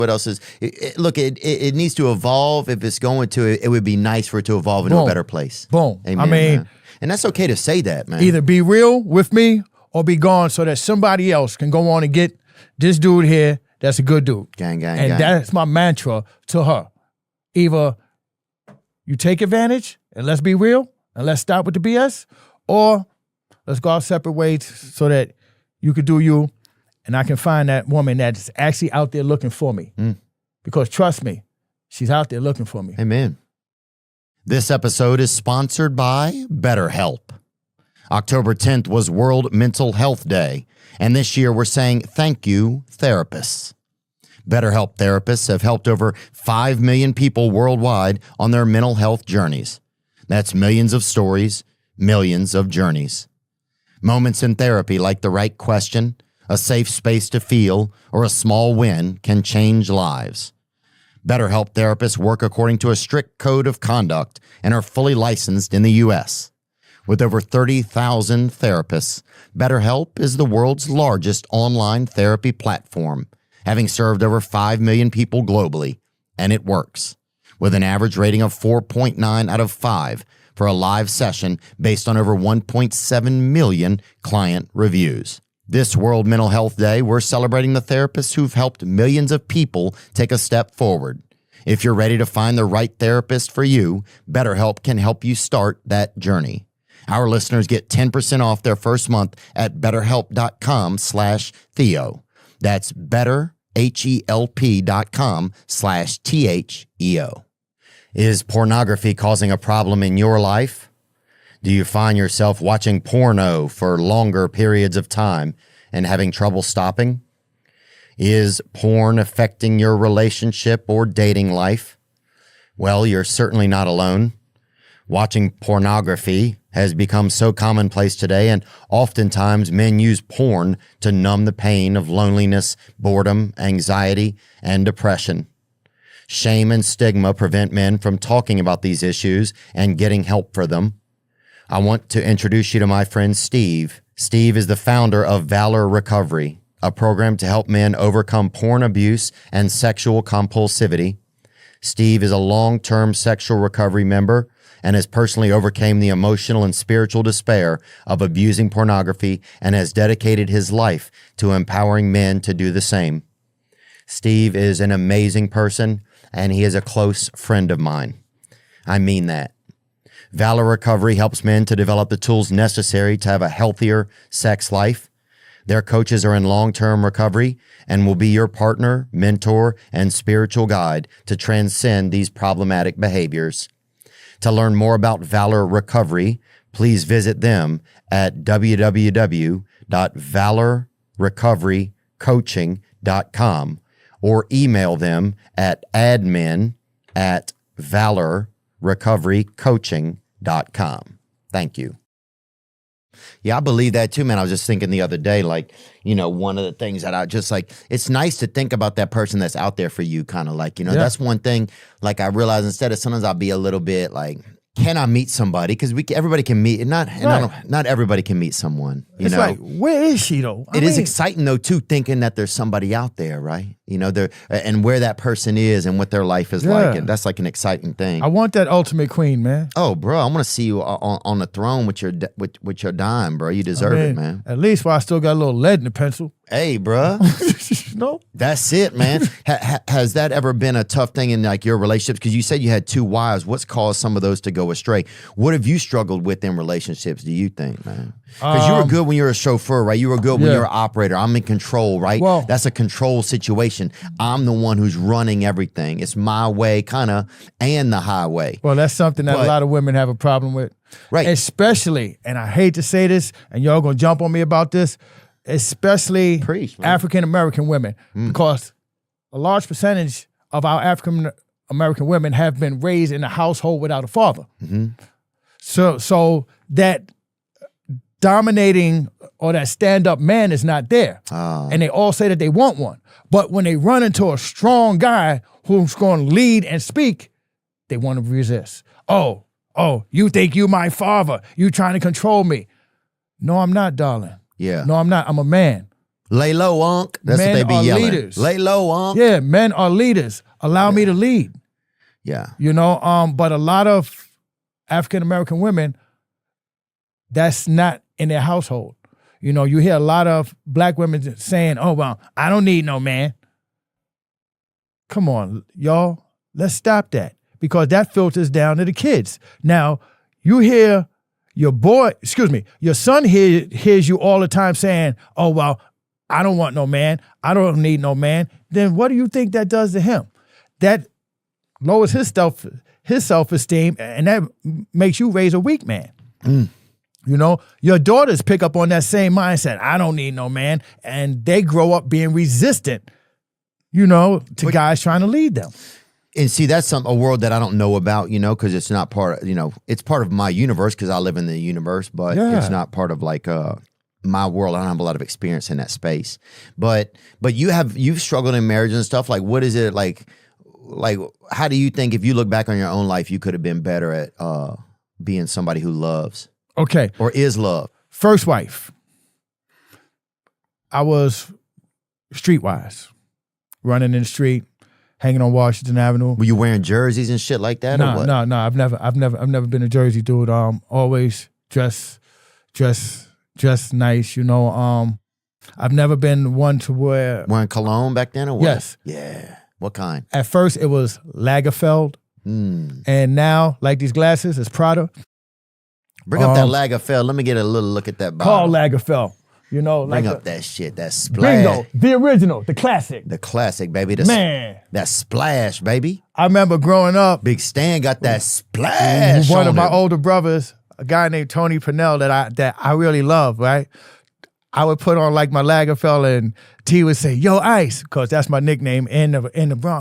What else is, look, it needs to evolve. If it's going to, it would be nice for it to evolve into a better place. Boom. Amen, I mean, man. And that's okay to say that, man. Either be real with me or be gone so that somebody else can go on and get this dude here that's a good dude. Gang. And that's my mantra to her. Either you take advantage and let's be real and let's stop with the BS, or let's go our separate ways so that you could do you and I can find that woman that's actually out there looking for me. Because trust me, she's out there looking for me. Amen. This episode is sponsored by BetterHelp. October 10th was World Mental Health Day, and this year we're saying thank you, therapists. BetterHelp therapists have helped over 5 million people worldwide on their mental health journeys. That's millions of stories, millions of journeys. Moments in therapy like the right question, a safe space to feel, or a small win can change lives. BetterHelp therapists work according to a strict code of conduct and are fully licensed in the U.S. With over 30,000 therapists, BetterHelp is the world's largest online therapy platform, having served over 5 million people globally, and it works, with an average rating of 4.9 out of 5 for a live session based on over 1.7 million client reviews. This World Mental Health Day, we're celebrating the therapists who've helped millions of people take a step forward. If you're ready to find the right therapist for you, BetterHelp can help you start that journey. Our listeners get 10% off their first month at betterhelp.com/Theo. That's betterhelp.com/THEO. Is pornography causing a problem in your life? Do you find yourself watching porno for longer periods of time and having trouble stopping? Is porn affecting your relationship or dating life? Well, you're certainly not alone. Watching pornography has become so commonplace today, and oftentimes men use porn to numb the pain of loneliness, boredom, anxiety, and depression. Shame and stigma prevent men from talking about these issues and getting help for them. I want to introduce you to my friend Steve. Steve is the founder of Valor Recovery, a program to help men overcome porn abuse and sexual compulsivity. Steve is a long-term sexual recovery member and has personally overcome the emotional and spiritual despair of abusing pornography and has dedicated his life to empowering men to do the same. Steve is an amazing person, and he is a close friend of mine. I mean that. Valor Recovery helps men to develop the tools necessary to have a healthier sex life. Their coaches are in long-term recovery and will be your partner, mentor, and spiritual guide to transcend these problematic behaviors. To learn more about Valor Recovery, please visit them at www.valorrecoverycoaching.com or email them at admin@valorrecoverycoaching.com. Thank you. Yeah, I believe that too, man. I was just thinking the other day, like, you know, one of the things that I just like, it's nice to think about that person that's out there for you, kind of like, you know, that's one thing, like I realize instead of sometimes I'll be a little bit like, can I meet somebody? Because everybody can meet, not everybody can meet someone. You know, like, where is she though? It is exciting though too, thinking that there's somebody out there, right? You know, and where that person is and what their life is like, and that's like an exciting thing. I want that ultimate queen, man. Oh, bro, I want to see you on the throne with your dime, bro. You deserve it, man. At least while I still got a little lead in the pencil. Hey, bro. No, that's it, man. Has that ever been a tough thing in like your relationships? Because you said you had 2 wives. What's caused some of those to go astray? What have you struggled with in relationships, do you think, man? Because you were good when you were a chauffeur, right? You were good when you were an operator. I'm in control, right? Well, that's a control situation. I'm the one who's running everything. It's my way, kind of, and the highway. Well, that's something that a lot of women have a problem with. Right. Especially, and I hate to say this, and y'all gonna jump on me about this, especially African-American women, because a large percentage of our African-American women have been raised in a household without a father. So that dominating or that stand-up man is not there. And they all say that they want one. But when they run into a strong guy who's going to lead and speak, they want to resist. Oh, you think you my father. You trying to control me. No, I'm not, darling. Yeah. No, I'm not. I'm a man. Lay low, Unc. That's Men what they be are yelling. leaders. Lay low, Unc. Yeah, men are leaders. Allow me to lead. Yeah. You know, but a lot of African American women, that's not in their household. You know, you hear a lot of black women saying, "Oh, well, I don't need no man." Come on, y'all. Let's stop that, because that filters down to the kids. Now, you hear your son hears you all the time saying, "Oh, well, I don't want no man. I don't need no man." Then what do you think that does to him? That lowers his self-esteem, and that makes you raise a weak man. You know, your daughters pick up on that same mindset. I don't need no man. And they grow up being resistant, you know, to guys trying to lead them. And see, that's a world that I don't know about, you know, because it's not part of, you know, it's part of my universe because I live in the universe, but it's not part of like my world. I don't have a lot of experience in that space. But you've struggled in marriage and stuff. Like, what is it like, how do you think if you look back on your own life, you could have been better at being somebody who loves? Okay. Or is love? First wife. I was streetwise, running in the street, hanging on Washington Avenue. Were you wearing jerseys and shit like that? No, or what? no. I've never been a jersey dude. Always dress nice. You know. I've never been one to wearing cologne back then, or what? Yes. Yeah. What kind? At first, it was Lagerfeld, and now, like these glasses, it's Prada. Bring up that Lagerfeld. Let me get a little look at that bottle. Karl Lagerfeld. You know, bring up that shit. That splash. Bingo. The original, the classic. The classic, baby. Man. That splash, baby. I remember growing up. Big Stan got that splash. One of my older brothers, a guy named Tony Purnell that I really love, right? I would put on like my Lagerfeld, and T would say, "Yo, Ice," because that's my nickname in the Bronx.